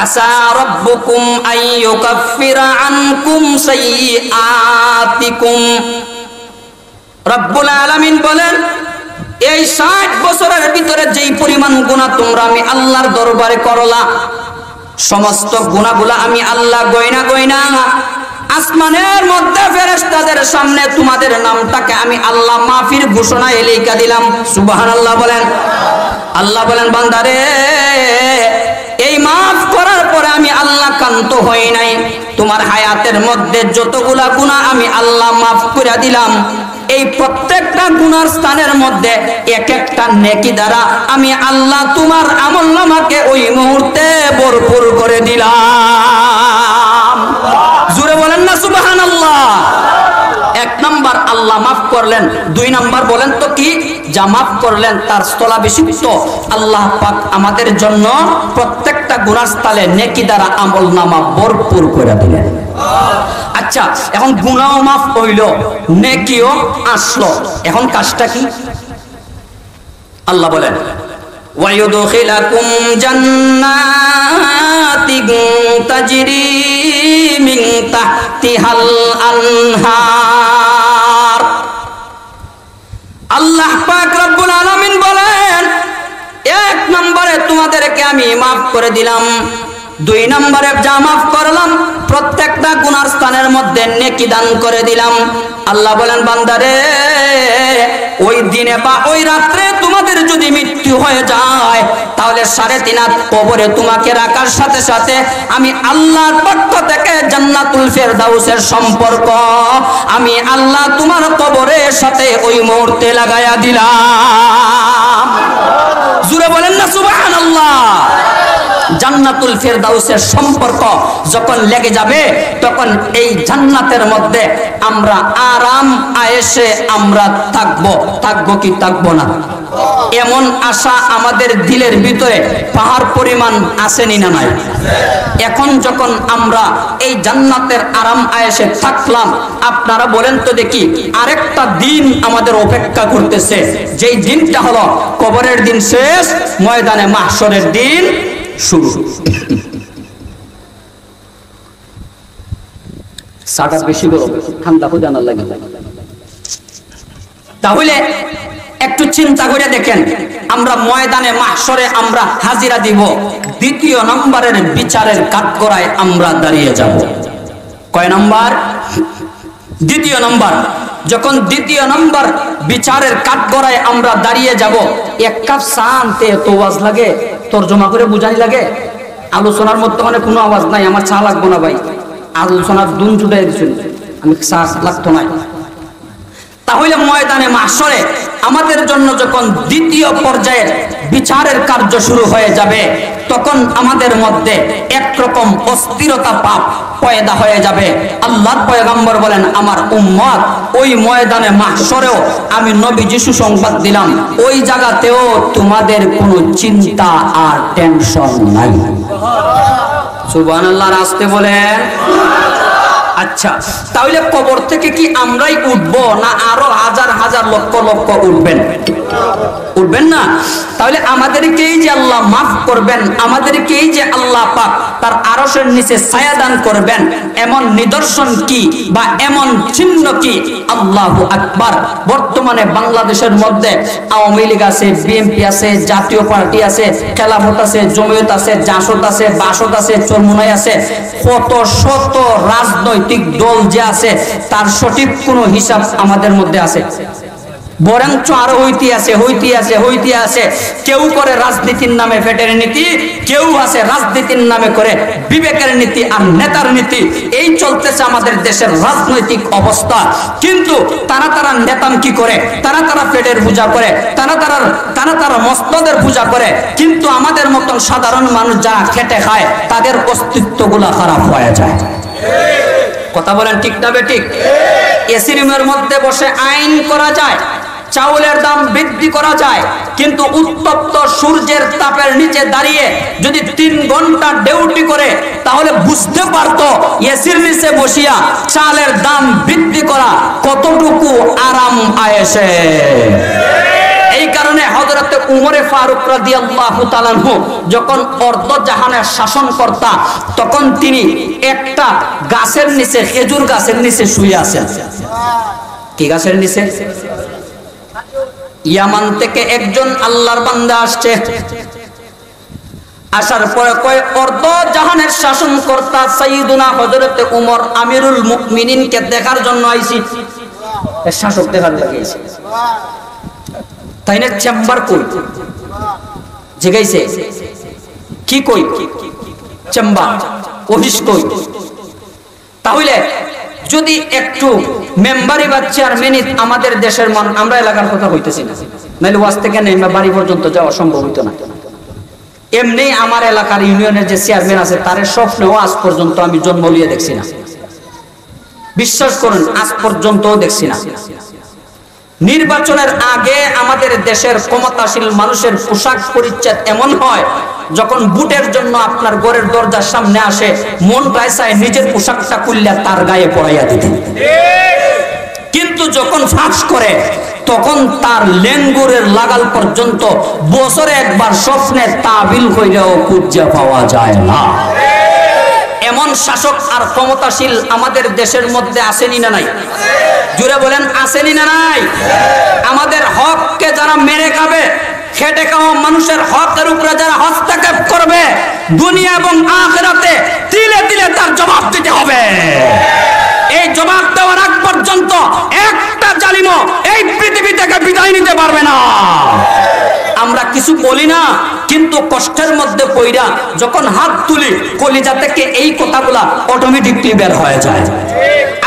আসা রাব্বুকুম আইয়ুকাফিরা আনকুম সাইয়্যাতিকুম। রব্বুল আলামিন বলেন, এই 60 বছরের ভিতরে যেই পরিমাণ গুনাহ তোমরা আমি আল্লাহর দরবারে করলা, সমস্ত গুনাহগুলা আমি আল্লাহ গয়না গয়না আসমানের মধ্যে ফেরেশতাদের সামনে তোমাদের নামটাকে আমি আল্লাহ মাফির ঘোষণা লিখে দিলাম। সুবহানাল্লাহ বলেন। আল্লাহ বলেন, বান্দারে এই মাফ করার পরে আমি আল্লাহ কান্ত হই নাই, তোমার হায়াতের মধ্যে যতগুলা গুনাহ আমি আল্লাহ মাফ করে দিলাম, এই প্রত্যেকটা গুনার স্থানের মধ্যে এক একটা নেকি দ্বারা আমি আল্লাহ তোমার আমলনামাকে ওই মুহূর্তে ভরপুর করে দিলাম। জোরে বলেন না সুবহানাল্লাহ। এক নাম্বার আল্লাহ মাফ করলেন, দুই নাম্বার বলেন তো কি, যা মাফ করলেন তার স্থলাভিষিক্ত আল্লাহ পাক আমাদের জন্য প্রত্যেকটা গুনার স্থলে নেকি দ্বারা আমলনামা ভরপুর করে দিলেন। আচ্ছা, এখন গুনাহও মাফ হইল, নেকিও আসলো, এখন কাজটা কি? আল্লাহ বলেন, ওয়ায়ুদখিলাকুম জান্নাতিন তাজরি মিন তাহতিহাল আনহার। আল্লাহ পাক রব্বুল আলামিন বলেন, এক নম্বরে তোমাদেরকে আমি মাফ করে দিলাম, দুই নম্বরে যা মাফ করলাম প্রত্যেকটা গুনার স্থানের মধ্যে নেকি দান করে দিলাম। আল্লাহ বলেন, বান্দারে ওই দিনে বা ওই রাত্রে তোমাদের যদি মৃত্যু হয়ে যায়, তাহলে 3.5 হাত কবরে তোমাকে রাখার সাথে সাথে আমি আল্লাহর পক্ষ থেকে জান্নাতুল ফেরদাউসের সম্পর্ক আমি আল্লাহ তোমার কবরের সাথে ওই মুহূর্তে লাগায়া দিলাম। জোরে বলেন না সুবহানাল্লাহ। জান্নাতুল ফেরদাউসের সম্পর্ক যখন লেগে যাবে, তখন এই জান্নাতের মধ্যে আমরা আরাম আয়েশে আমরা থাকবো কি থাকবো না? এমন আশা আমাদের দিলের ভিতরে পাহাড় পরিমাণ আসেনি না নাই? এখন যখন আমরা এই জান্নাতের আরাম আয়েশে থাকলাম, আপনারা বলেন তো দেখি, আরেকটা দিন আমাদের অপেক্ষা করতেছে, যেই দিনটা হলো কবরের দিন শেষ, ময়দানে মাহশরের দিন শুরু। সাটা বেশি গরম, ঠান্ডা হয়ে জানার লাগে। তাহলে একটু চিন্তা করে দেখেন, আমরা ময়দানে মাহশরে আমরা হাজিরা দিব, দ্বিতীয় নম্বরের বিচারের কাঠগড়ায় আমরা দাঁড়িয়ে যাব। কয় নম্বর? দ্বিতীয় নম্বর। যখন দ্বিতীয় নম্বর বিচারের কাঠগড়ায় আমরা দাঁড়িয়ে যাব, এক কাপ চা আনতে এত আওয়াজ লাগে, তর্জমা করে বুঝাই লাগে। আলোচনার মধ্যে মানে কোনো আওয়াজ নাই, আমার চা লাগবো না ভাই, আলোচনার দুন ছুটাই দিচ্ছেন, আমি চা লাগতো না। তাহলে ময়দানে মাহশরে আমাদের জন্য যখন দ্বিতীয় পর্যায়ের বিচারের কার্য শুরু হয়ে যাবে, তখন আমাদের মধ্যে একরকম অস্থিরতা পাপ পয়দা হয়ে যাবে। আল্লাহর পয়গম্বর বলেন, আমার উম্মত ওই ময়দানে মাহশরেও আমি নবীজি সুসংবাদ দিলাম, ওই জায়গাতেও তোমাদের কোনো চিন্তা আর টেনশন নাই। সুবহানাল্লাহ আসতে বলেন। আচ্ছা, তাহলে কবর থেকে কি আমরাই উঠবো না আরো হাজার হাজার লক্ষ লক্ষ উঠবেন? উঠবেন না? তাহলে আমাদেরকেই যে আল্লাহ মাফ করবেন, আমাদেরকেই যে আল্লাহ পাক তার আরশের নিচে ছায়া দান করবেন, এমন নিদর্শন কি বা এমন চিহ্ন কি? আল্লাহু আকবার। বর্তমানে বাংলাদেশের মধ্যে আওয়ামী লীগ আছে, বিএনপি আছে, জাতীয় পার্টি আছে, খেলাফত আছে, জমিয়ত আছে, জাসদ আছে, বাসদ আছে, চরমুনাই আছে, কত শত রাজনৈতিক দল যে আছে তার সঠিক কোনো হিসাব আমাদের মধ্যে আছে? বরঞ্চ আরো হইতে আছে। কেউ করে রাজনীতির নামে পেটের নীতি, কেউ আছে রাজনীতির নামে করে বিবেকের নীতি আর নেতার নীতি। এই চলতেছে আমাদের দেশের রাজনৈতিক অবস্থা। কিন্তু তারা নেতাম কি করে, তারা পেটের পূজা করে, তারা মস্তদের পূজা করে, কিন্তু আমাদের মতন সাধারণ মানুষ যারা খেটে খায় তাদের অস্তিত্বগুলা খারাপ হয়ে যায়। কথা বলেন ঠিক না বেঠিক? এসি রুমের মধ্যে বসে আইন করা যায়, চাউলের দাম বৃদ্ধি করা যায়, কিন্তু উত্তপ্ত সূর্যের তাপের নিচে দাঁড়িয়ে যদি 3 ঘন্টা ডিউটি করে, তাহলে বুঝতে পারতো এসির নিচে বসিয়া চালের দাম বৃদ্ধি করা কতটুকু আরাম আয়েছে। এই কারণে হযরত হযরতে উমরে ফারুক রাদিয়াল্লাহু তাআলা আনহু যখন অর্ধ জাহানের শাসনকর্তা, তখন তিনি একটা গাছের নিচে, খেজুর গাছের নিচে শুয়ে আছেন। কি গাছের নিচে? ইয়ামান থেকে একজন আল্লাহর বান্দা আসছে। আসার পরে কয়, অর্ধ জাহানের শাসনকর্তা সাইয়্যিদুনা হযরতে উমর আমিরুল মুমিনিনকে দেখার জন্য আইছি। শাসক দেখার লাগিয়েছে, তাই না? চেম্বার কই? জিগাইছে কি কই? চেম্বার, অফিস কই? তাহলে যদি একটু মেম্বারি বা চেয়ারম্যানই আমাদের দেশের মান, আমরা এলাকার কথা হইতেছি না, নাইলে ওয়াজ থেকে নেমে বাড়ি পর্যন্ত যাওয়া সম্ভব হইতো না। এমনি আমার এলাকার ইউনিয়নের যে চেয়ারম্যান আছে, তার স্বপ্নেও আজ পর্যন্ত আমি জন্ম লিয়ে দেখছি না। বিশ্বাস করুন, আজ পর্যন্তও দেখছি না। নির্বাচনের আগে আমাদের দেশের ক্ষমতাশীল মানুষের পোশাক পরিচ্ছদ এমন হয়, যখন ভোটের জন্য আপনার ঘরের দরজার সামনে আসে, মন চায় নিজের পোশাকটা খুললে তার গায়ে পরাইয়া দিতেন। কিন্তু যখন ফাঁস করে, তখন তার লেঙ্গুরের লাগাল পর্যন্ত বছরে একবার স্বপ্নে তাবিল হইলেও খুঁজে পাওয়া যায় না। এমন শাসক আর ক্ষমতাশীল আমাদের দেশের মধ্যে আসেনি না নাই? জুড়ে বলেন, আসেনি না নাই? আমাদের হককে যারা মেরে খাবে, খেটে খাওয়া মানুষের হকের উপরে যারা হস্তক্ষেপ করবে, দুনিয়া এবং আখিরাতে তিলে তিলে তার জবাব দিতে হবে। এই জবাব দেওয়ার আগ পর্যন্ত একটা জালিমও এই পৃথিবী থেকে বিদায় নিতে পারবে না। আমরা কিছু বলি না, কিন্তু কষ্টের মধ্যে পইরা যখন হাত তুলি, কলিজা থেকে এই কথাগুলা অটোমেটিকলি বের হয়ে যায়।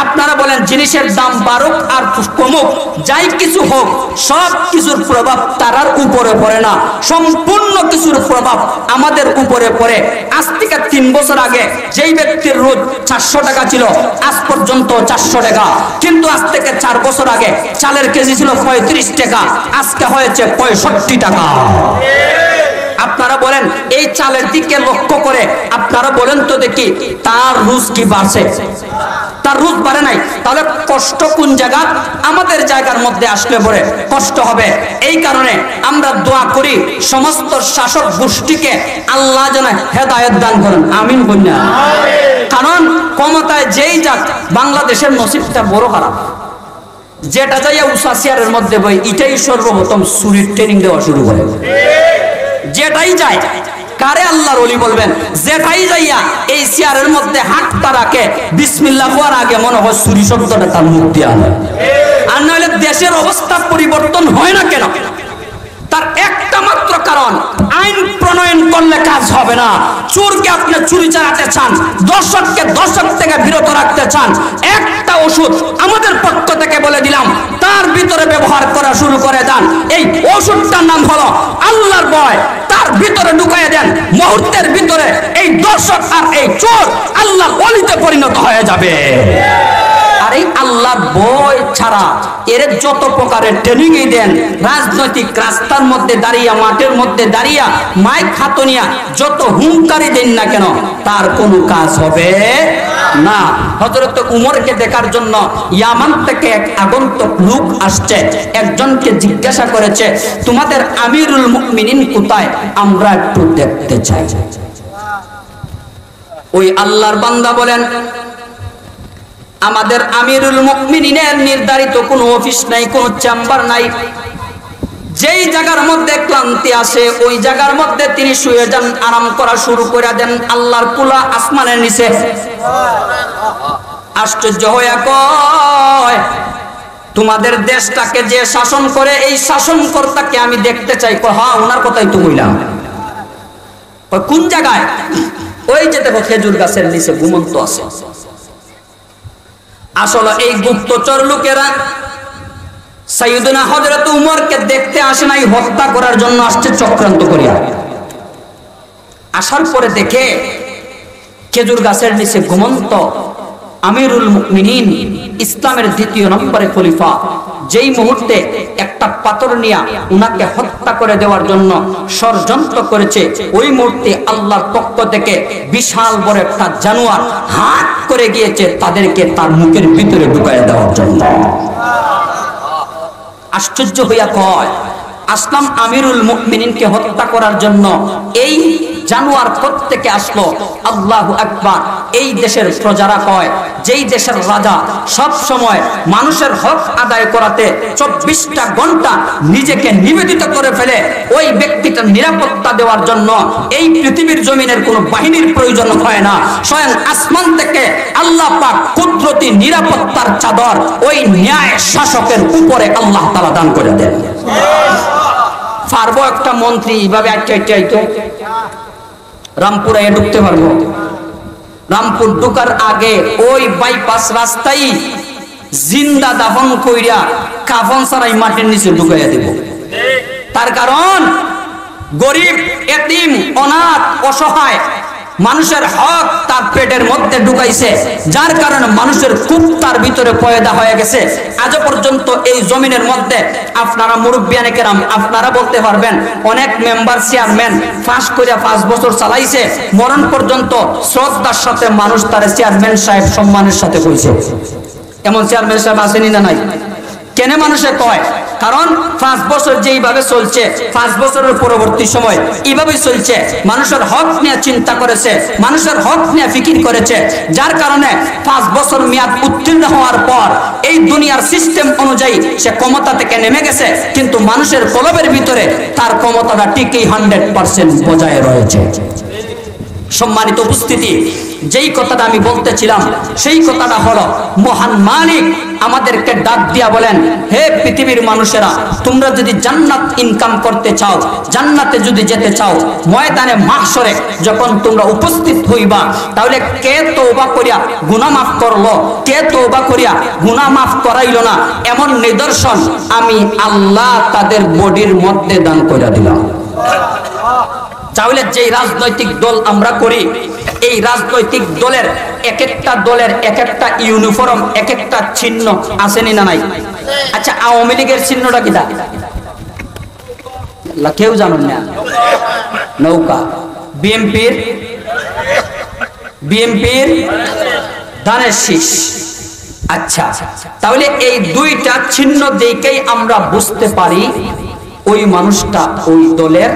আপনারা বলেন, জিনিসের দাম বাড়ুক আর কমুক, যাই কিছু হোক, সব কিছুর প্রভাব তারার উপরে পড়ে না, সম্পূর্ণ কিছুর প্রভাব আমাদের উপরে পড়ে। আজ থেকে 3 বছর আগে যেই ব্যক্তির রোজ 400 টাকা ছিল, আজ পর্যন্ত 400 টাকা। কিন্তু আজ থেকে 4 বছর আগে চালের কেজি ছিল 35 টাকা, আজকে হয়েছে 65 টাকা। আপনারা বলেন, এই চালের দিকে লক্ষ্য করে আপনারা বলেন তো দেখি, তার রুজ কি বাড়ছে? তার রুজ বাড়ে নাই। তাহলে কষ্ট কোন জায়গা? আমাদের জায়গার মধ্যে আসলে পরে কষ্ট হবে। এই কারণে আমরা দোয়া করি, সমস্ত শাসক গোষ্ঠীকে আল্লাহ যেন হেদায়েত দান করেন, আমিন বন্যা। কারণ ক্ষমতায় যেই যাক, বাংলাদেশের নসিবটা বড় খারাপ। যেটা যাইয়া উষা চেয়ারের মধ্যে বই, এটাই সর্বপ্রথম চুরির ট্রেনিং দেওয়া শুরু করে। যেটাই যায়, কারে আল্লাহর ওলি বলবেন, যেটাই যাইয়া এই চেয়ারের মধ্যে হাতটা রাখে, বিসমিল্লাহ হওয়ার আগে মনে হয় চুরি শব্দটা তার মুখ দিয়ে আনে। আর নইলে দেশের অবস্থা পরিবর্তন হয় না কেন? তার একটা মাত্র কারণ, আইন প্রণয়ন করলে কাজ হবে না। চোরকে আপনি চুরি চালাতে চান, দর্শককে দর্শক থেকে বিরত রাখতে চান, একটা ওষুধ আমাদের পক্ষ থেকে বলে দিলাম, তার ভিতরে ব্যবহার করা শুরু করে দেন। এই ওষুধটার নাম হলো আল্লাহর ভয়। তার ভিতরে ঢুকিয়ে দেন, মুহূর্তের ভিতরে এই দর্শক আর এই চোর আল্লাহর ওলিতে পরিণত হয়ে যাবে। আর এই আল্লাহর ভয় ছাড়া এর যত প্রকারের ট্রেনিং দেন, রাজনৈতিক রাস্তার মধ্যে দাঁড়িয়ে, মাঠের মধ্যে দাঁড়িয়ে, মাইক হাতে নিয়ে যত হুঙ্কারি দেন না কেন, তার কোনো কাজ হবে না। হযরত উমরকে দেখার জন্য ইয়ামান থেকে এক আগন্তুক লোক আসছে। একজনকে জিজ্ঞাসা করেছে, তোমাদের আমিরুল মুমিনিন কোথায়? আমরা একটু দেখতে চাই। ওই আল্লাহর বান্দা বলেন, আমাদের আমিরুল মুমিনিনের নির্ধারিত কোনো অফিস নাই, কোনো চেম্বার নাই। যেই জায়গার মধ্যে ক্লান্তি আসে, ওই জায়গার মধ্যে তিনি শুয়ে যান, আরাম করা শুরু করে দেন আল্লাহর কুলা আসমানের নিচে। আশ্চর্য হইয়া কয়, তোমাদের দেশটাকে যে শাসন করে, এই শাসনকর্তাকে আমি দেখতে চাই। হ্যাঁ, ওনার কথাই তো বললাম। কোন জায়গায়? ওই যে দেখো, খেজুর গাছের নিচে ঘুমন্ত আছে। আসলে এই গুপ্তচর লোকেরা সাইয়্যিদুনা হযরত উমরকে দেখতে আসে নাই, হত্যা করার জন্য আসছে চক্রান্ত করিয়া। আসার পরে দেখে খেজুর গাছের নিচে ঘুমন্ত আমিরুল মুমিনিন, ইসলামের 2 নম্বরে খলিফা, যেই মুহূর্তে একটা পাথর নিয়ে উনাকে হত্যা করে দেওয়ার জন্য ষড়যন্ত্র করেছে, ওই মুহূর্তে আল্লাহর পক্ষ থেকে বিশাল বড় একটা জানোয়ার হাত করে গিয়েছে তাদেরকে তার মুখের ভিতরে ঢুকায় দেওয়ার জন্য। আশ্চর্য হইয়া কয়, আসলাম আমিরুল মুমিনিনকে হত্যা করার জন্য এই জানোয়ার কোত্থেকে আসলো? আল্লাহু আকবার। এই দেশের প্রজারা কয়, যেই দেশের রাজা সব সময় মানুষের হক আদায় করাতে 24টা ঘন্টা নিজেকে নিবেদিত করে ফেলে, ওই ব্যক্তিটার নিরাপত্তা দেওয়ার জন্য এই পৃথিবীর জমিনের কোনো বাহিনীর প্রয়োজন হয় না। স্বয়ং আসমান থেকে আল্লাহ পাক কুদরতি নিরাপত্তার চাদর ওই ন্যায় শাসকের উপরে আল্লাহ তাআলা দান করে দেন। পারবো একটা মন্ত্রী এইভাবে আইতো রামপুরে ঢুকতে পারবো? রামপুর ঢুকার আগে ওই বাইপাস রাস্তায় জিন্দা দাফন কইরা কাফন ছাড়াই মাটির নিচে ঢুকাইয়া দেব। তার কারণ গরিব, এতিম, অনাথ, অসহায় মানুষের হক তার পেটের মধ্যে ঢুকাইছে, যার কারণে মানুষের খুব তার ভিতরে পয়দা হয়ে গেছে। আজ পর্যন্ত এই জমিনের মধ্যে আপনারা মুরব্বিয়ানে কেরাম আপনারা বলতে পারবেন, অনেক মেম্বার চেয়ারম্যান পাস করে 5 বছর চালাইছে, মরণ পর্যন্ত শ্রদ্ধার সাথে মানুষ তার চেয়ারম্যান সাহেব সম্মানের সাথে কইছে। এমন চেয়ারম্যান সাহেব আসেনি না নাই? কেন মানুষে কয়? কারণ 5 বছর যেইভাবে চলছে, 5 বছরের পরবর্তী সময় এইভাবেই চলছে। মানুষের হক নিয়ে চিন্তা করেছে, মানুষের হক নিয়ে ফিকির করেছে, যার কারণে 5 বছর মেয়াদ উত্তীর্ণ হওয়ার পর এই দুনিয়ার সিস্টেম অনুযায়ী সে ক্ষমতা থেকে নেমে গেছে, কিন্তু মানুষের কলবের ভিতরে তার ক্ষমতাটা ঠিকই 100% বজায় রয়েছে। সম্মানিত উপস্থিতি, যেই কথাটা আমি বলতেছিলাম সেই কথাটা হলো, মহান মালিক আমাদেরকে ডাক দিয়া বলেন, হে পৃথিবীর মানুষেরা, তোমরা যদি জান্নাত ইনকাম করতে চাও, জান্নাতে যদি যেতে চাও, ময়দানে মাহশরে যখন তোমরা উপস্থিত হইবা, তাহলে কে তওবা করিয়া গুনাহ মাফ করলো, কে তওবা করিয়া গুনাহ মাফ করাইলো না, এমন নিদর্শন আমি আল্লাহ তাদের বডির মধ্যে দান করে দিলাম। তাহলে যে রাজনৈতিক দল আমরা করি, এই রাজনৈতিক দলের এক একটা দলের এক একটা ইউনিফর্ম, এক একটা চিহ্ন আসেনি না নাই? আচ্ছা, আওয়ামী লীগের চিহ্নটা কিটা? কেউ জানেন না? নৌকা। বিএনপির ধানের শীষ। আচ্ছা, তাহলে এই দুইটা চিহ্ন দেখেই আমরা বুঝতে পারি ওই মানুষটা ওই দলের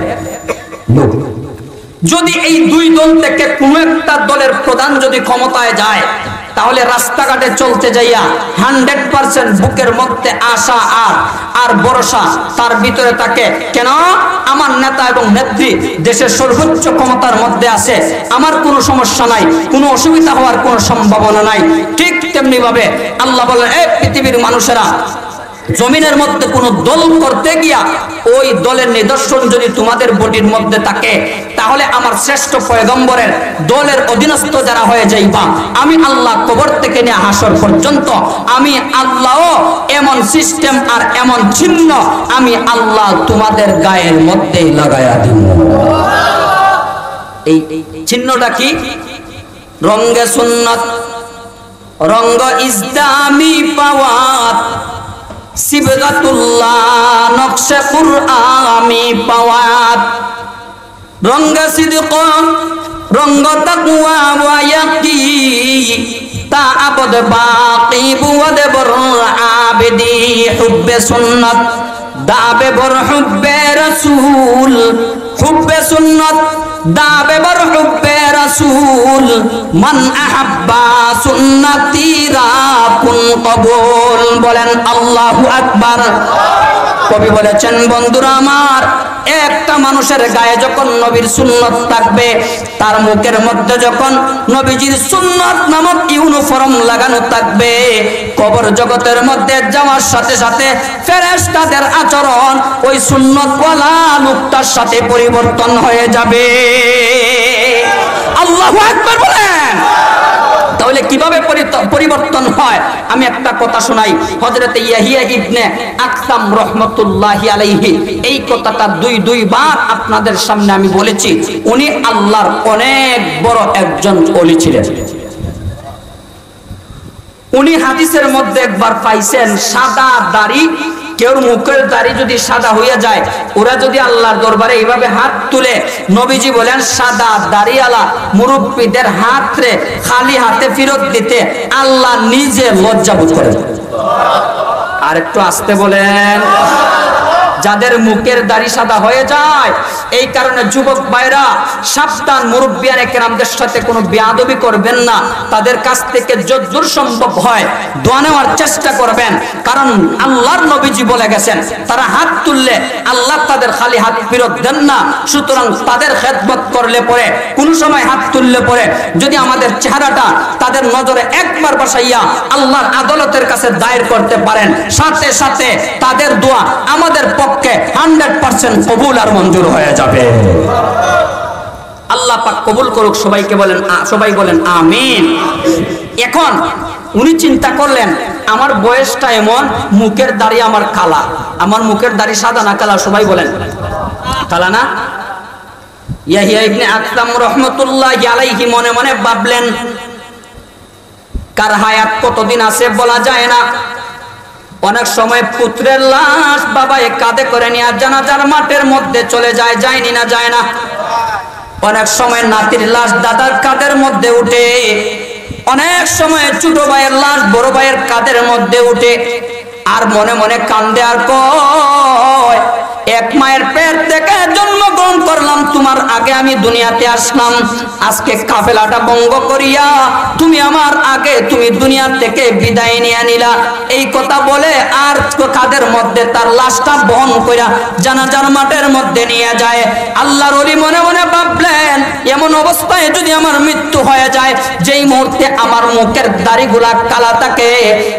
লোক। যদি এই দুই দল থেকে কোন একটা দলের প্রধান যদি ক্ষমতায় যায়, তাহলে রাস্তাঘাটে চলতে যাইয়া 100% বুকের মধ্যে আশা আর ভরসা তার ভিতরে থাকে। কেন? আমার নেতা এবং নেত্রী দেশের সর্বোচ্চ ক্ষমতার মধ্যে আছে, আমার কোনো সমস্যা নাই, কোনো অসুবিধা হওয়ার কোনো সম্ভাবনা নাই। ঠিক তেমনি ভাবে আল্লাহ বলেন, এই পৃথিবীর মানুষেরা, জমিনের মধ্যে কোন দল করতে গিয়া ওই দলের নিদর্শন যদি তোমাদের বডির মধ্যে থাকে, তাহলে আমার শ্রেষ্ঠ পয়গম্বরের দলের অধীনস্থ যারা হয়ে যাইবা, আমি আল্লাহ কবর থেকে নিয়ে হাসর পর্যন্ত আমি আল্লাহ এমন সিস্টেম আর এমন চিহ্ন আমি আল্লাহ তোমাদের গায়ের মধ্যে লাগাইয়া দিব। এই চিহ্নটা কি? রঙ্গে সুন্নাত, রঙ্গ ইসলামি পাওয়াত, সিবগাতুল্লাহ নকশে কুরআনি পাওয়াত, রঙ্গ সিদক, রঙ্গ তাকওয়া ওয়া ইয়াকিন, তাআবদ বাকি বুয়াদ বর আবেদি, হুব্বে সুন্নাত দাবে বর হুব্বে রাসূল, হুব্বে সুন্নাত দাবে বর হুব্বে রাসূল, মান আহাব্বা সুন্নতি রাকুন কবুল। বলেন আল্লাহু আকবার। কবি বলেছেন, বন্ধুরা আমার, একটা মানুষের গায়ে যখন নবীর সুন্নত থাকবে, তার মুখের মধ্যে যখন নবীজির সুন্নত নামক ইউনিফর্ম লাগানো থাকবে, কবর জগতের মধ্যে যাওয়ার সাথে সাথে ফেরেশতাদের আচরণ ওই সুন্নতওয়ালা লোকটার সাথে পরিবর্তন হয়ে যাবে। আল্লাহু আকবার বলেন। তাহলে কিভাবে পরিবর্তন হয়? আমি একটা কথা শোনাই। হযরত ইয়াহিয়া ইবনে আকসাম রাহমাতুল্লাহি আলাইহি এই কথাটা দুইবার আপনাদের সামনে আমি বলেছি। উনি আল্লাহর অনেক বড় একজন ওলি ছিলেন। উনি হাদিসের মধ্যে একবার পাইছেন, সাদা দাড়ি, কেউ মুখের দাড়ি যদি সাদা হইয়া যায়, ওরা যদি আল্লাহর দরবারে এইভাবে হাত তুলে, নবীজি বলেন সাদা দাড়িওয়ালা মুরব্বীদের হাতে খালি হাতে ফেরত দিতে আল্লাহ নিজে লজ্জা বোধ করেন। আর একটু আস্তে বলেন। যাদের মুখের দাড়ি সাদা হয়ে যায়। এই কারণে যুবক ভাইরা সাবধান, মুরব্বিয়ানে কেরামদের সাথে কোনো বেয়াদবি করবেন না। তাদের কাছ থেকে যতদূর সম্ভব হয় দোয়া নেওয়ার চেষ্টা করবেন, কারণ আল্লাহর নবীজি বলে গেছেন তারা হাত তুললে আল্লাহ তাদের খালি হাত ফেরত দেন না। সুতরাং তাদের খেদমত করলে পরে, কোন সময় হাত তুললে পরে যদি আমাদের চেহারাটা তাদের নজরে একবার বসাইয়া আল্লাহর আদালতের কাছে দায়ের করতে পারেন, সাথে সাথে তাদের দোয়া আমাদের পক্ষে 100% কবুল আর মঞ্জুর হয়ে যাবে। আল্লাহ পাক কবুল করুক। সবাই বলেন আমিন। এখন উনি চিন্তা করলেন আমার বয়সটা এমন, মুখের দাড়ি আমার কালা, আমার মুখের দাড়ি সাদা না কালা? সবাই বলেন কালা না? ইয়াহিয়া ইবনে আকতাম রাহমাতুল্লাহি আলাইহি মনে মনে ভাবলেন কার হায়াত কতদিন আছে বলা যায় না। অনেক সময় পুত্রের লাশ বাবায়ে কাঁধে করে নিয়ে জানাজার মাঠের মধ্যে চলে যায়, যায়নি না যায় না? অনেক সময় নাতির লাশ দাদার কাঁধের মধ্যে উঠে, অনেক সময় ছোট ভাইয়ের লাশ বড় ভাইয়ের কাঁধের মধ্যে উঠে, আর মনে মনে কান্দে আর কয় এক মায়ের পেট থেকে জন্মগ্রহণ করলাম, তোমার আগে আমি দুনিয়াতে আসলাম, আজকে কাফেলাটা ভঙ্গ করিয়া তুমি আমার আগে তুমি দুনিয়া থেকে বিদায় নিয়ে নিলা। এই কথা বলে আর কাঁধের মধ্যে তার লাশটা বহন কইরা জানাজার মাঠের মধ্যে নিয়ে যায়। আল্লাহর ওলি মনে মনে ভাবলেন এমন অবস্থায় যদি আমার মৃত্যু হয়ে যায়, যেই মুহূর্তে আমার মুখের দাড়িগুলা কালা থাকে,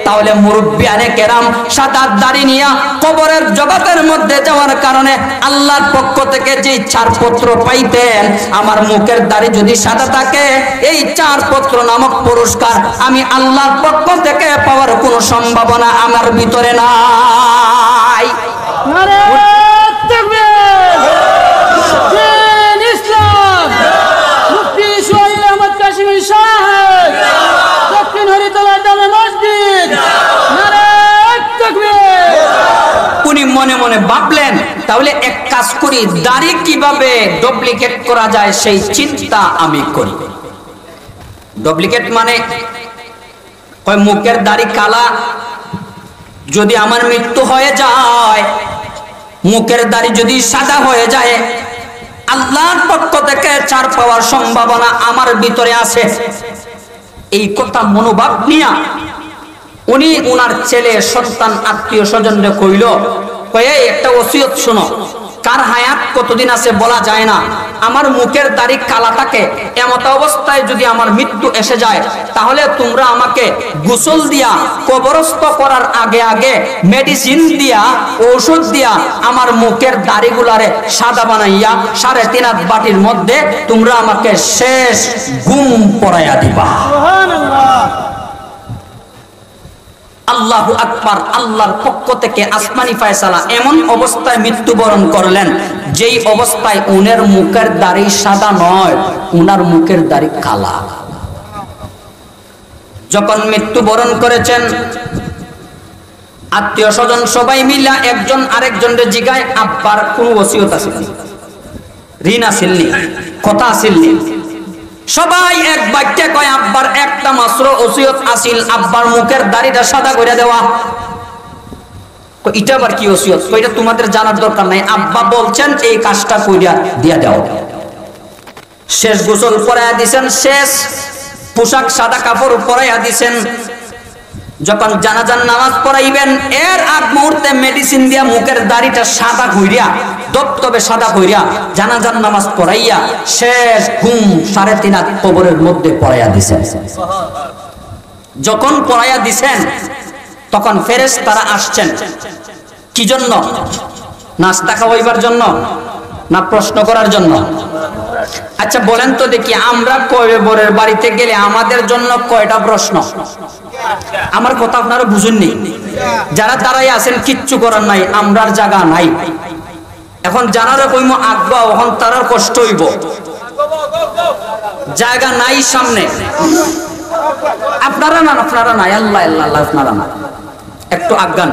তাহলে মুরব্বিয়ানে কেরাম সাদা দাড়ি নিয়া কবরের জগতের মধ্যে যাওয়ার কারণে আল্লাহর পক্ষ থেকে যে ছাড়পত্র পাইতেন, আমার মুখের দাড়ি যদি সাদা থাকে, এই ছাড়পত্র নামক পুরস্কার আমি আল্লাহর পক্ষ থেকে পাওয়ার কোনো সম্ভাবনা আমার ভিতরে নাই। উনি মনে মনে ভাবলেন তাহলে এক কাজ করি, দাড়ি কিভাবে ডুপ্লিকেট করা যায় সেই চিন্তা আমি করি। ডুপ্লিকেট মানে মুখের দাড়ি কালা, যদি আমার মৃত্যু হয়ে যায়, মুখের দাড়ি যদি সাদা হয়ে যায়, আল্লাহর পক্ষ থেকে ছাড় পাওয়ার সম্ভাবনা আমার ভিতরে আছে। এই কথা মনোভাব নিয়া উনি উনার ছেলে সন্তান আত্মীয় স্বজনরে কইল, একটা ওসিয়ত শোনো, কার হায়াত কতদিন আছে বলা যায় না, আমার মুখের দাড়ি কালা থাকে, এমত অবস্থায় যদি আমার মৃত্যু এসে যায়, তাহলে তোমরা আমাকে গোসল দিয়া কবরস্থ করার আগে আগে মেডিসিন দিয়া ঔষধ দিয়া আমার মুখের দাড়িগুলারে সাদা বানাইয়া 3.5 হাত বাটির মধ্যে তোমরা আমাকে শেষ ঘুম পড়াইয়া দিবা। আল্লাহু আকবার। আল্লাহর পক্ষ থেকে আসমানি ফয়সালা। এমন অবস্থায় মৃত্যুবরণ করলেন যেই অবস্থায় উনার মুখের দাড়ি সাদা নয়, উনার মুখের দাড়ি কালা। যখন মৃত্যুবরণ করেছেন, আত্মীয় স্বজন সবাই মিলা একজন আরেকজনের জিগায় আব্বার কোন ওসিয়ত আছে, ঋণ আসেননি, কথা আসেননি? সবাই এক বাক্যে কয় আব্বার একটা মাত্র ওসিয়ত আসিল, আব্বার মুখের দাড়িটা সাদা করে দেওয়া। এটা আবার কি ওসিয়ত? এটা তোমাদের জানার দরকার নাই, আব্বা বলছেন এই কাজটা কইরা দিয়া দাও। শেষ গোসল পরাইয়া দিছেন, শেষ পোশাক সাদা কাপড় পরাইয়া দিছেন। যখন জানাজার নামাজ পড়াইবেন, এর আগ মুহূর্তে মেডিসিন দিয়া মুখের দাড়িটা সাদা কইরা, দপদপে সাদা কইরা জানাজার নামাজ পড়াইয়া শেষ ঘুম 3.5 হাত কবরের মধ্যে পড়াইয়া দিছেন। যখন পড়াইয়া দিছেন, তখন ফেরেশতারা আসছেন। কি জন্য? নাস্তা খাওয়াইবার জন্য না প্রশ্ন করার জন্য? আচ্ছা বলেন তো দেখি, আমরা কবরের বাড়িতে গেলে আমাদের জন্য কয়টা প্রশ্ন? আমার কথা আপনারা বুঝেননি? যারা দাঁড়াই আছেন কিচ্ছু করার নাই, আমরার জায়গা নাই। এখন জানারে কইম আগ্রহ, এখন তার কষ্ট হইব, জায়গা নাই সামনে। আপনারা না, আপনারা নাই, আল্লাহ আল্লাহ, আপনারা না, একটু আজ্ঞান,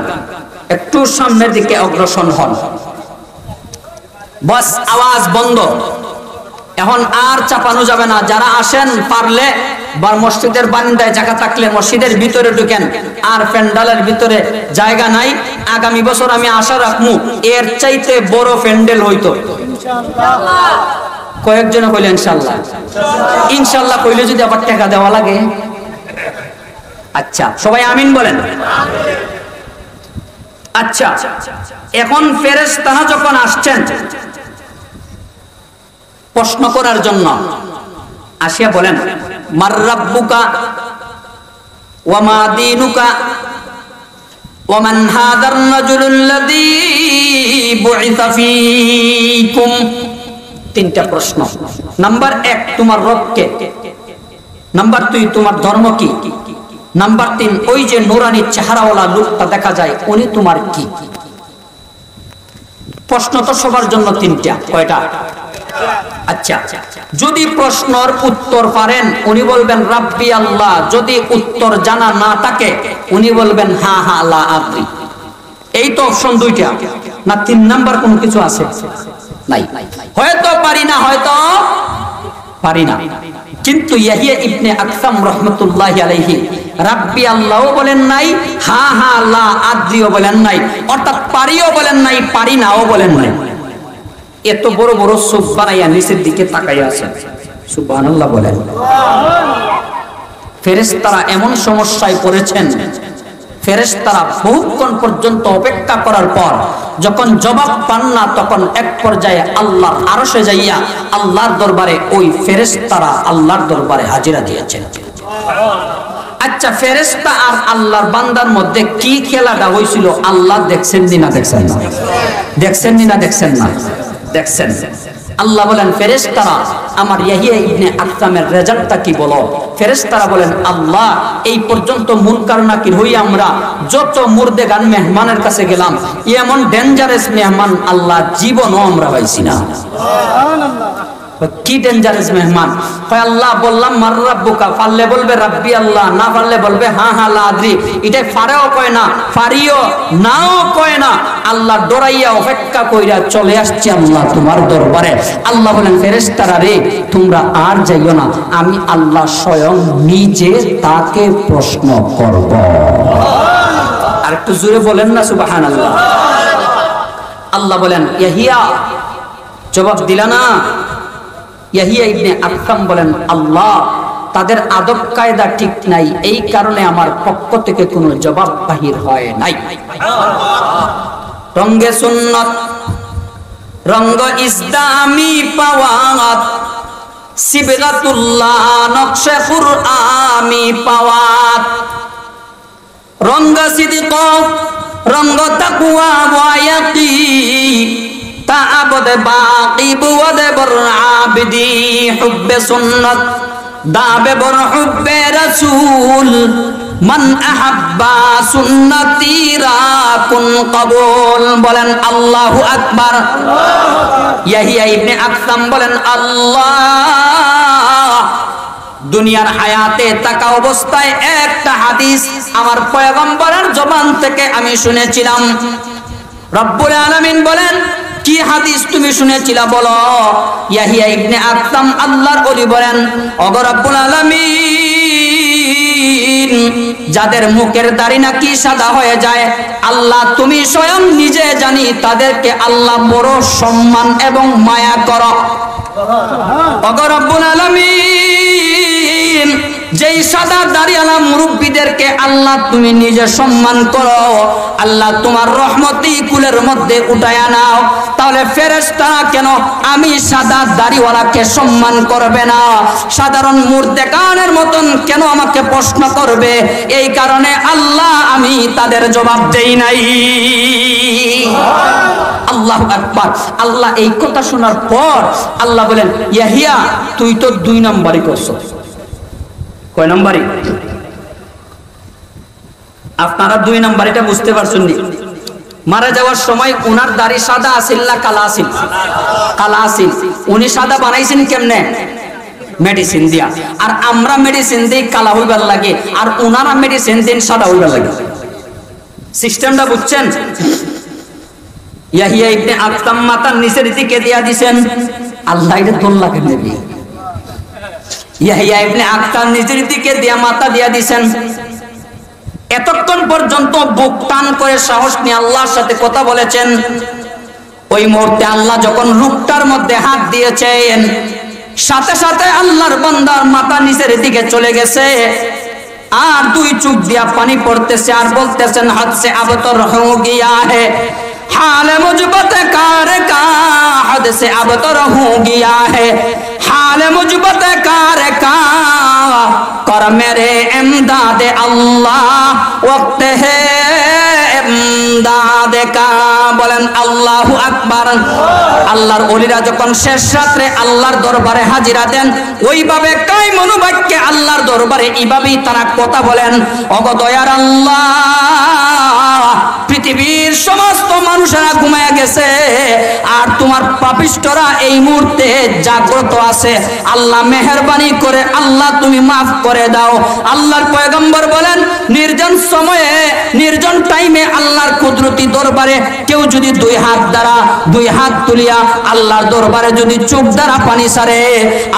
একটু সামনের দিকে অগ্রসর হন। বস আওয়াজ বন্ধ। এখন আর চাপানো যাবে না। যারা আসেন পারলে বা মসজিদের বারান্দায় জায়গা থাকলে মসজিদের ভিতরে ঢুকেন, আর প্যান্ডেলের ভিতরে জায়গা নাই। আগামী বছর আমি আশা রাখবো এর চাইতে বড় প্যান্ডেল হইতো। কয়েকজনে কইলে ইনশাআল্লাহ, ইনশাআল্লাহ কইলে যদি আবার টাকা দেওয়া লাগে। আচ্ছা, সবাই আমিন বলেন। আচ্ছা, এখন ফেরেশতারা যখন আসছেন প্রশ্ন করার জন্য, আসিয়া বলেন মার রাব্বুকা ওয়া মা দীনুকা ওয়া মান হাদার রাজুলুল্লাযী বুইসা ফীকুম। তিনটা প্রশ্ন। নাম্বার 1, তোমার রব কে? নাম্বার 2, তোমার ধর্ম কি? নাম্বার 3, ওই যে নূরানি চেহারাওয়ালা লোকটা দেখা যায় উনি তোমার কি? প্রশ্ন তো সবার জন্য তিনটা। কয়টা? আচ্ছা, যদি প্রশ্নের উত্তর পারেন উনি বলবেন রাব্বি আল্লাহ। যদি উত্তর জানা না থাকে উনি বলবেন হা হা লা আদরি। এই তো অপশন দুইটা, না 3 নাম্বার কোন কিছু আছে? নাই। হয়তো পারি না, হয়তো পারি না। কিন্তু ইয়াহিয়া ইবনে আকসাম রাহমাতুল্লাহি আলাইহি রাব্বি আল্লাহও বলেন নাই, হা হা লা আদরিও বলেন নাই, অর্থাৎ পারিও বলেন নাই, পারি নাও বলেন নাই। এত বড় বড় চোখ বানাইয়া নিচের দিকে তাকাইয়া আছেন। সুবহানাল্লাহ বলেন। ফেরেশতারা এমন সমস্যায় পড়েছেন, ফেরেশতারা বহুক্ষণ পর্যন্ত অপেক্ষা করার পর যখন জবাব পান না, তখন এক পর্যায়ে আল্লাহর আরশে যাইয়া আল্লাহর দরবারে ওই ফেরেশতারা আল্লাহর দরবারে হাজিরা দিয়েছেন। আচ্ছা, ফেরেশতা আর আল্লাহর বান্দার মধ্যে কি খেলাটা হয়েছিল আল্লাহ দেখছেন না? দেখছেন না? দেখছেন না? দেখছেন না? দেখছেন। আল্লাহ বলেন ফেরেশতারা আমার ইয়াহিয়া ইবনে আকসামের রেজাল্টটা কি বলো? ফেরেশতারা বলেন আল্লাহ এই পর্যন্ত মুনকার নাকির হই আমরা যত মুর্দেগান মেহমানের কাছে গেলাম, এমন ডেঞ্জারাস মেহমান আল্লাহ জীবনও আমরা পাইছি না। সুবহানাল্লাহ। কি ডেঞ্জারাস মেহমান? কয় আল্লাহ বললাম মার রাব্বুকা, পারলে বলবে রাব্বি আল্লাহ, না পারলে বলবে হা হা লা আদরি। এটা পারেও কয় না, পারিও নাও কয় না। আল্লাহ ডরাইয়া অপেক্ষা কইরা চলে আসছে আল্লাহ তোমার দরবারে। আল্লাহ বলেন ফেরেশতারা রে তোমরা আর যাইও না, আমি আল্লাহ স্বয়ং নিজে তাকে প্রশ্ন করব। আর একটু জোরে বলেন না সুবহানাল্লাহ। আল্লাহ বলেন ইয়াহিয়া জবাব দিলা না? ইয়াহিয়া ইবনে আকসাম বলেন আল্লাহ তাদের আদব কায়দা ঠিক নাই, এই কারণে আমার পক্ষ থেকে কোনো জবাব বাহির হয় নাই। রঙ্গে সুন্নত রঙ্গ ইসলামি পাওয়াত সিবগাতুল্লাহ নকশে কুরআনি পাওয়াত রঙ্গ সিদিক রঙ্গ তাকওয়া ওয়া ইয়াকিন তাআবুদ বাকি বুদ বর আবদি হুব্বে সুন্নাত দাবে বর হুব্বে রাসূল মান আহাব্বা সুন্নতি রাকুন কবুল। বলেন আল্লাহু আকবার। ইয়াহিয়া ইবনে আকসাম বলেন আল্লাহ দুনিয়ার হায়াতে থাকা অবস্থায় একটা হাদিস আমার পয়গম্বরের জবান থেকে আমি শুনেছিলাম। রব্বুল আলামিন বলেন কি হাদিস তুমি শুনেছিলা বলো? ইয়াহিয়া ইবনে আকসাম আল্লাহর ওলি বলেন ওগো রব্বুল আলামিন যাদের মুখের দাড়ি নাকি সাদা হয়ে যায় আল্লাহ তুমি স্বয়ং নিজে জানি তাদেরকে আল্লাহ বড় সম্মান এবং মায়া করো। ওগো রব্বুল আলামিন যেই সাদা দাড়িওয়ালা মুরব্বীদেরকে আল্লাহ তুমি নিজে সম্মান করো, আল্লাহ তোমার রহমতি কুলের মধ্যে উঠায়া নাও, তাহলে ফেরেশতা কেন আমি সাদা দাড়িওয়ালাকে সম্মান করবে না? সাধারণ মুর্দেগানের মতন কেন আমাকে প্রশ্ন করবে? এই কারণে আল্লাহ আমি তাদের জবাব দেই নাই। আল্লাহু আকবার। আল্লাহ এই কথা শোনার পর আল্লাহ বলেন ইয়াহিয়া তুই তো 2 নম্বরই করছো। কয় নম্বরই? আপনারা 2 নম্বরটা বুঝতে পারছেন নি? মারা যাওয়ার সময় ওনার দাড়ি সাদা আছিল না কালা আছিল? কালা আছিল। উনি সাদা বানাইছেন কেমনে? মেডিসিন দিয়া। আর আমরা মেডিসিন দেই কালা হইবার লাগে, আর ওনারা মেডিসিন দেন সাদা হইবার লাগে। সিস্টেমটা বুঝছেন? ইয়াহিয়া ইবনে আকসাম মাথার নিচের দিকে দিয়া দিবেন আল্লাহ এটা তোল্লাকে নেবে। ইয়াহিয়া ইবনে আখতার নিজের দিকে দিয়া মাথা দিয়া দিছেন। এতক্ষণ পর্যন্ত বুক টান করে সাহস নিয়ে আল্লাহর সাথে কথা বলেছেন। ওই মুহূর্তে আল্লাহ যখন রূপটার মধ্যে হাত দিয়েছেন, সাথে সাথে আল্লাহর বান্দার মাথা নিচের দিকে চলে গেছে, আর দুই চোখ দিয়া পানি পড়তেছে, আর বলতেছেন হাত সে আবতর হো গিয়া হে हाल मुझबत कार का हद से अबतर हो गया है हाल मुझबत कार का कर मेरे इमदाद अल्लाह वक्त है इमदाद का বলেন আল্লাহু আকবার। আল্লাহর ওলিরা যখন শেষ রাতে আল্লাহর দরবারে হাজিরা দেন, ওইভাবে কাই মনোবাক্যে আল্লাহর দরবারে এইভাবেই তারা কথা বলেন, ওগো দয়ার আল্লাহ, পৃথিবীর সমস্ত মানুষেরা ঘুমায়া গেছে আর তোমার পাপিষ্ঠরা এই মুহূর্তে জাগ্রত আছে। আল্লাহ মেহেরবানি করে আল্লাহ তুমি মাফ করে দাও। আল্লাহর পয়গম্বর বলেন, নির্জন সময়ে নির্জন টাইমে আল্লাহর কুদরতি দরবারে কেউ যদি দুই হাত তুলিয়া আল্লাহর দরবারে যদি চোখ দ্বারা পানি ছাড়ে,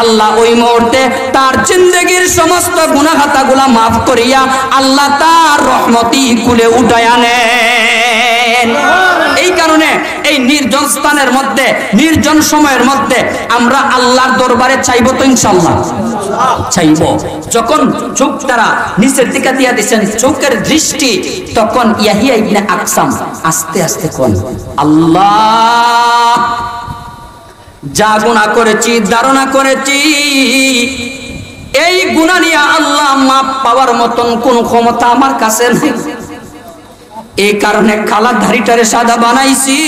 আল্লাহ ওই মুহূর্তে তার জিন্দেগির সমস্ত গুনাহ খাতাগুলা মাফ করিয়া আল্লাহ তার রহমতি কুলে উঠায়া নেন। এই কারণে এই নির্জন স্থানের মধ্যে, নির্জন সময়ের মধ্যে আমরা আল্লাহর দরবারে চাইব তো ইনশাআল্লাহ চাইব। যখন চোখ তারা নিচের দিকে দিয়া দিচ্ছেন, চোখের দৃষ্টি, তখন ইয়াহিয়া ইবনে আকসাম আস্তে আস্তে কোন আল্লাহ, যা গুনাহ করেছি, ধারণা করেছি, এই গুনাহ নিয়ে আল্লাহ মাপ পাওয়ার মতন কোন ক্ষমতা আমার কাছে নেই। এই কারণে কালা ধাড়িটারে সাদা বানাইছি,